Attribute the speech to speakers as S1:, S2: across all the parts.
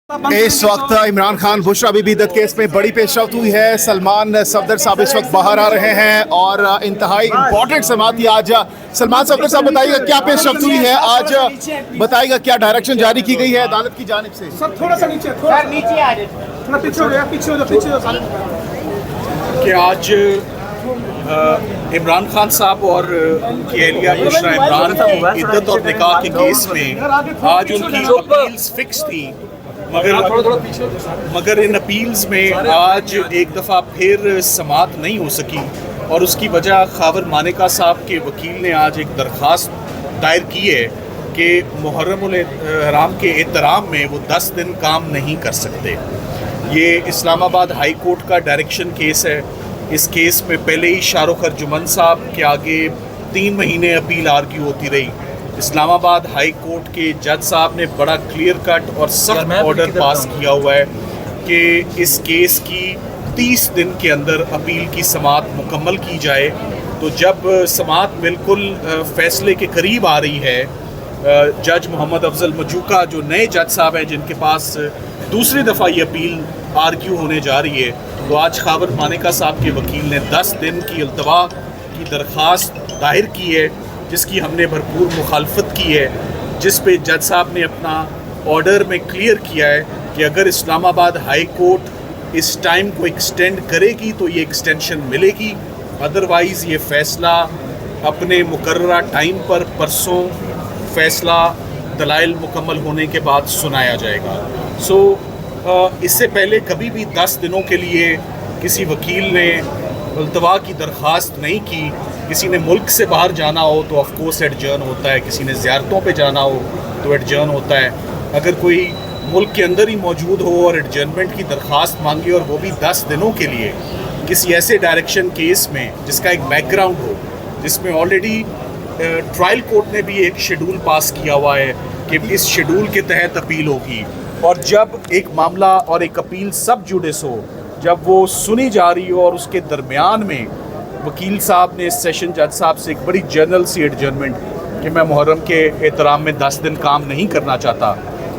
S1: इस वक्त इमरान खान बुशरा बीबी दत्त केस में बड़ी पेशरफ्त हुई है। सलमान सफदर साहब इस वक्त बाहर आ रहे हैं और इंतहाई इंपॉर्टेंट समाअत थी आज। सलमान सफदर साहब बताइएगा क्या पेशरफ्त हुई है आज, बताइएगा क्या डायरेक्शन जारी की गई है अदालत की जानिब से।
S2: सब थोड़ा सा नीचे, थोड़ा नीचे आ जाए, थोड़ा पीछे हो गया, पीछे हो जाओ।
S3: कि आज इमरान खान साहब और उनकी एहलिया बुशरा इमरान की इद्दत और निकाह के केस में आज उनकी अपील्स फिक्स थी, मगर इन अपील्स में आज एक दफ़ा फिर समाअत नहीं हो सकी और उसकी वजह खावर मानेका साहब के वकील ने आज एक दरख्वास्त दायर की है कि मुहर्रम उल हराम के एहतराम में वो 10 दिन काम नहीं कर सकते। ये इस्लामाबाद हाई कोर्ट का डायरेक्शन केस है। इस केस में पहले ही शाहरुख अर्जुमन साहब के आगे 3 महीने अपील आर्ग्यू होती रही। इस्लामाबाद हाई कोर्ट के जज साहब ने बड़ा क्लियर कट और सख्त ऑर्डर पास किया हुआ है कि इस केस की 30 दिन के अंदर अपील की समाअत मुकम्मल की जाए। तो जब समाअत बिल्कुल फ़ैसले के करीब आ रही है, जज मोहम्मद अफजल मजूका जो नए जज साहब हैं जिनके पास दूसरी दफ़ा ये अपील आर्ग्यू होने जा रही है, तो आज खावर मानेका साहब के वकील ने 10 दिन की इल्तवा की दरख्वास्त दायर की है, जिसकी हमने भरपूर मुखालफत की है, जिस पे जज साहब ने अपना ऑर्डर में क्लियर किया है कि अगर इस्लामाबाद हाई कोर्ट इस टाइम को एक्सटेंड करेगी तो ये एक्सटेंशन मिलेगी, अदरवाइज़ ये फ़ैसला अपने मुकर्ररा टाइम पर परसों फ़ैसला दलाइल मुकम्मल होने के बाद सुनाया जाएगा। इससे पहले कभी भी 10 दिनों के लिए किसी वकील ने इल्तवा की दरख्वास्त नहीं की। किसी ने मुल्क से बाहर जाना हो तो ऑफ कोर्स एडजर्न होता है, किसी ने ज़ियारतों पे जाना हो तो एडजर्न होता है। अगर कोई मुल्क के अंदर ही मौजूद हो और एडजर्नमेंट की दरख्वास्त मांगी और वो भी 10 दिनों के लिए किसी ऐसे डायरेक्शन केस में जिसका एक बैकग्राउंड हो, जिसमें ऑलरेडी ट्रायल कोर्ट ने भी एक शेड्यूल पास किया हुआ है कि इस शेड्यूल के तहत अपील होगी, और जब एक मामला और एक अपील सब जुडिस हो, जब वो सुनी जा रही हो और उसके दरमियान में वकील साहब ने सेशन जज साहब से एक बड़ी जनरल सी एडजर्नमेंट कि मैं मुहर्रम के एहतराम में 10 दिन काम नहीं करना चाहता।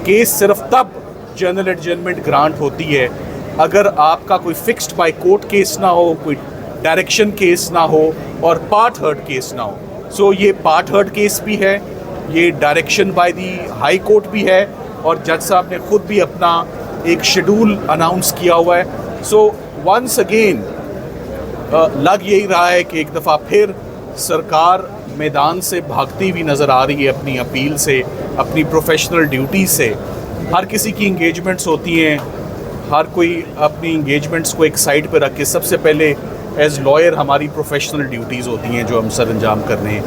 S3: केस सिर्फ तब जनरल एडजर्नमेंट ग्रांट होती है अगर आपका कोई फिक्स्ड बाय कोर्ट केस ना हो, कोई डायरेक्शन केस ना हो और पार्ट हर्ड केस ना हो। सो ये पार्ट हर्ड केस भी है, ये direction by the high court भी है, और जज साहब ने खुद भी अपना एक शेड्यूल अनाउंस किया हुआ है। सो वंस अगेन लग यही रहा है कि एक दफ़ा फिर सरकार मैदान से भागती हुई नज़र आ रही है अपनी अपील से, अपनी प्रोफेशनल ड्यूटी से। हर किसी की इंगेजमेंट्स होती हैं, हर कोई अपनी इंगेजमेंट्स को एक साइड पर रख के सबसे पहले एज़ लॉयर हमारी प्रोफेशनल ड्यूटीज़ होती हैं जो हम सर अंजाम करने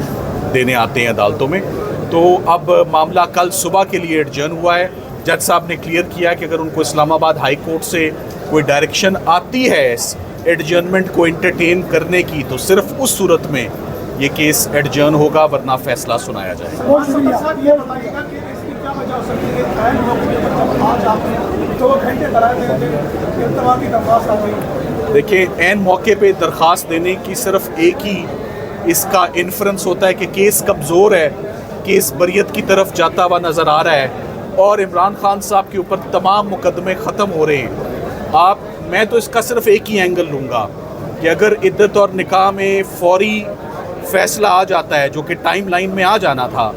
S3: देने आते हैं अदालतों में। तो अब मामला कल सुबह के लिए एडजर्न हुआ है। जज साहब ने क्लियर किया कि अगर उनको इस्लामाबाद हाई कोर्ट से कोई डायरेक्शन आती है एडजर्नमेंट को एंटरटेन करने की, तो सिर्फ उस सूरत में ये केस एडजर्न होगा, वरना फैसला सुनाया जाएगा। देखिए, एन मौके पे दरख्वास्त देने की सिर्फ एक ही इसका इन्फ्रेंस होता है कि केस कमज़ोर है, केस बरियत की तरफ जाता हुआ नज़र आ रहा है और इमरान खान साहब के ऊपर तमाम मुकदमे ख़त्म हो रहे हैं। मैं तो इसका सिर्फ एक ही एंगल लूँगा कि अगर इद्दत और निकाह में फौरी फ़ैसला आ जाता है, जो कि टाइम लाइन में आ जाना था,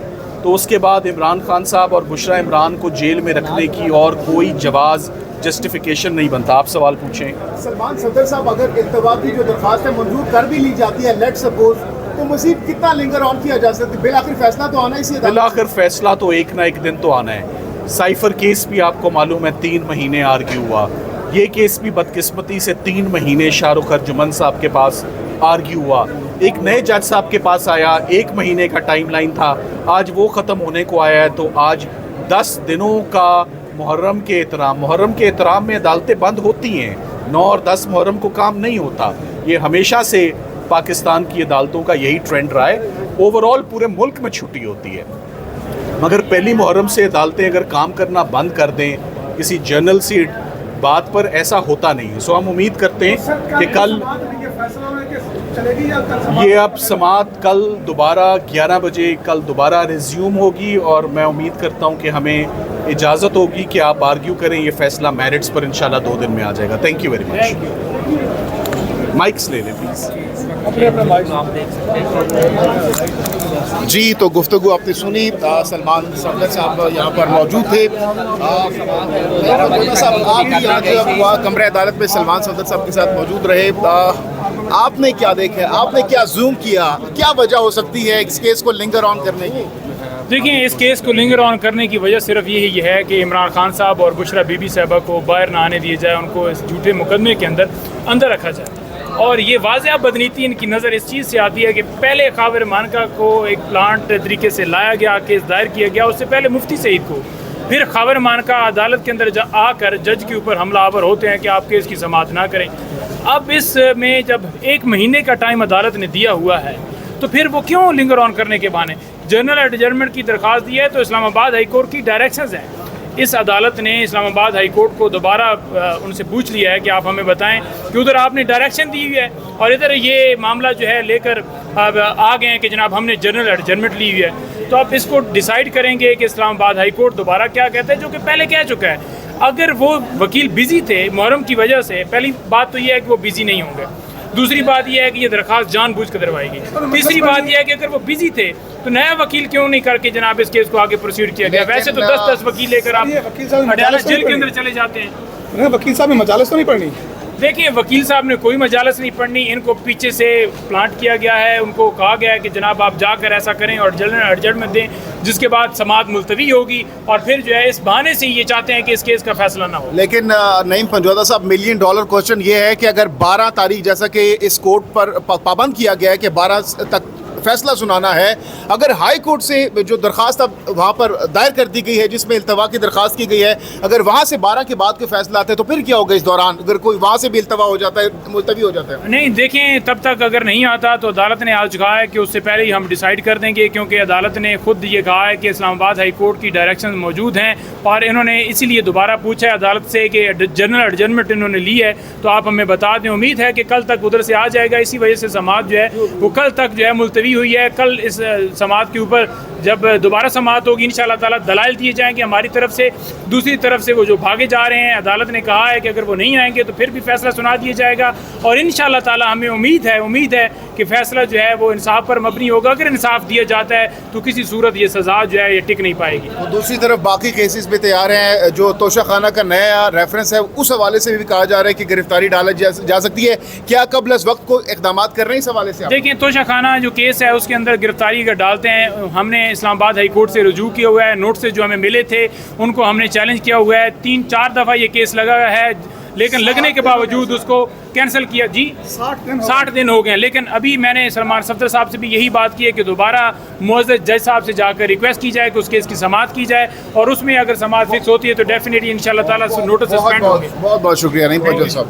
S3: तो उसके बाद इमरान खान साहब और बुशरा इमरान को जेल में रखने की और कोई जवाज़ जस्टिफिकेशन नहीं बनता। आप सवाल पूछें।
S1: सलमान सफदर साहब, अगर इल्तवा की जो दरख्वास्त है मंजूर कर भी ली जाती है, लेट सपोज, तो मज़ीद कितना लिंगर ऑन किया जा सकता है? बिलाखिर फैसला तो आना ही,
S3: बिलाखिर फैसला तो एक ना एक दिन तो आना है। साइफर केस भी आपको मालूम है 3 महीने आर्ग्यू हुआ। ये केस भी बदकिस्मती से 3 महीने शाहरुख अर्जुमन साहब के पास आर्ग्यू हुआ। एक नए जज साहब के पास आया, 1 महीने का टाइम लाइन था, आज वो ख़त्म होने को आया है। तो आज 10 दिनों का मुहर्रम के एहतराम में अदालतें बंद होती हैं। 9 और 10 मुहर्रम को काम नहीं होता। ये हमेशा से पाकिस्तान की अदालतों का यही ट्रेंड रहा है। ओवरऑल पूरे मुल्क में छुट्टी होती है, मगर पहली मुहर्रम से अदालतें अगर काम करना बंद कर दें किसी जनरल सी बात पर, ऐसा होता नहीं। सो हम उम्मीद करते हैं कि कल ये अब समात कल दोबारा 11 बजे कल दोबारा रिज्यूम होगी और मैं उम्मीद करता हूँ कि हमें इजाज़त होगी कि आप आर्ग्यू करें। ये फैसला मेरिट्स पर इंशाल्लाह 2 दिन में आ जाएगा। Thank you very much. Mics ले लें प्लीज़।
S1: जी, तो गुफ्तगू आपने सुनी। सलमान सफदर साहब यहाँ पर मौजूद थे। साहब आप भी आज कमरे अदालत में सलमान सफदर साहब के साथ मौजूद रहे। आपने क्या देखा, आपने क्या जूम किया, क्या वजह हो सकती है इस केस को लिंगर ऑन करने की?
S4: देखिए, इस केस को लिंगर ऑन करने की वजह सिर्फ यही है कि इमरान खान साहब और बुशरा बीबी साहबा को बाहर ना आने दिया जाए, उनको इस झूठे मुकदमे के अंदर रखा जाए। और ये वाज़ह बदनीति इनकी नज़र इस चीज़ से आती है कि पहले खावर मानका को एक प्लांट तरीके से लाया गया, केस दायर किया गया, उससे पहले मुफ्ती सईद को, फिर खावर मानका अदालत के अंदर आकर जज के ऊपर हमलावर होते हैं कि आप केस की समाअत ना करें। अब इसमें जब 1 महीने का टाइम अदालत ने दिया हुआ है तो फिर वो क्यों लिंगर ऑन करने के बहाने जनरल एडजर्नमेंट की दरख्वास्त दी है। तो इस्लामाबाद हाई कोर्ट की डायरेक्शंस हैं। इस अदालत ने इस्लामाबाद हाई कोर्ट को दोबारा उनसे पूछ लिया है कि आप हमें बताएं कि उधर आपने डायरेक्शन दी हुई है और इधर ये मामला जो है लेकर अब आ गए हैं कि जनाब हमने जनरल एडजर्नमेंट ली हुई है। तो आप इसको डिसाइड करेंगे कि इस्लामाबाद हाई कोर्ट दोबारा क्या कहता है, जो कि पहले कह चुका है। अगर वो वकील बिजी थे मुहर्रम की वजह से, पहली बात तो ये है कि वो बिजी नहीं होंगे। दूसरी बात यह है कि ये दरख्वास्त जानबूझ कर करवाएगी। तीसरी बात यह है कि अगर वो बिजी थे तो नया वकील क्यों नहीं करके जनाब इस केस को आगे प्रोसीड किया गया। वैसे तो 10-10 वकील लेकर आप अदालत जेल के अंदर चले जाते हैं।
S2: वकील साहब ने मजालस तो नहीं पढ़नी।
S4: देखिए, वकील साहब ने कोई मजालस नहीं पढ़नी। इनको पीछे से प्लांट किया गया है। उनको कहा गया है कि जनाब आप जाकर ऐसा करें और जनरल एडजर्नमेंट दें, जिसके बाद समाअत मुलतवी होगी और फिर जो है इस बहाने से ये चाहते हैं कि इस केस का फैसला ना हो।
S1: लेकिन नईम पंजोदा साहब, $1 मिलियन क्वेश्चन ये है कि अगर 12 तारीख, जैसा कि इस कोर्ट पर पाबंद किया गया है कि 12 तक फैसला सुनाना है, अगर हाई कोर्ट से जो दरख्वास्त अब वहाँ पर दायर कर दी गई है जिसमें इल्तवा की दरख्वास्त की गई है, अगर वहाँ से 12 के बाद के फैसला आते हैं तो फिर क्या होगा इस दौरान, अगर कोई वहाँ से भी इल्तवा हो जाता है, मुलतवी हो जाता है?
S4: नहीं, देखें, तब तक अगर नहीं आता तो अदालत ने आज कहा है कि उससे पहले ही हम डिसाइड कर देंगे, क्योंकि अदालत ने खुद ये कहा है कि इस्लामाबाद हाई कोर्ट की डायरेक्शन मौजूद हैं और इन्होंने इसीलिए दोबारा पूछा है अदालत से कि जनरल एडजर्नमेंट इन्होंने ली है तो आप हमें बता दें। उम्मीद है कि कल तक उधर से आ जाएगा। इसी वजह से समाअत जो है वो कल तक जो है मुलतवी हुई है। कल इस समाअत के ऊपर जब दोबारा समाअत होगी इंशाअल्लाह ताला दलाइल दिए जाएंगे हमारी तरफ से। दूसरी तरफ से वो जो भागे जा रहे हैं, अदालत ने कहा है कि अगर वो नहीं आएंगे तो फिर भी फैसला सुना दिया जाएगा और इंशाअल्लाह ताला हमें उम्मीद है कि फैसला जो है वो इंसाफ पर मबनी होगा। अगर इंसाफ दिया जाता है तो किसी सूरत ये सज़ा जो है ये टिक नहीं पाएगी।
S1: तो दूसरी तरफ बाकी केसेस भी तैयार हैं। जो तोशा खाना का नया रेफरेंस है उस हवाले से भी कहा जा रहा है कि गिरफ्तारी डाला जा सकती है। क्या कबल इस वक्त को इकदाम कर रहे हैं इस हवाले से?
S4: देखिए, तोशा खाना जो केस है उसके अंदर गिरफ्तारी अगर डालते हैं, हमने इस्लामाबाद हाई कोर्ट से रुजू किया हुआ है। नोट से जो हमें मिले थे उनको हमने चैलेंज किया हुआ है। 3-4 दफ़ा ये केस लगा है, लेकिन लगने के बावजूद उसको कैंसिल किया। जी, 60 दिन हो गए। लेकिन अभी मैंने सलमान सफदर साहब से भी यही बात की है कि दोबारा मुअज़्ज़ज़ जज साहब से जाकर रिक्वेस्ट की जाए कि उस केस की समाअत की जाए और उसमें अगर समाअत फिक्स होती है तो डेफिनेटली इंशाअल्लाह ताला नोटिस सस्पेंड होंगे।
S1: बहुत बहुत शुक्रिया नहीं पंजोदा साहब।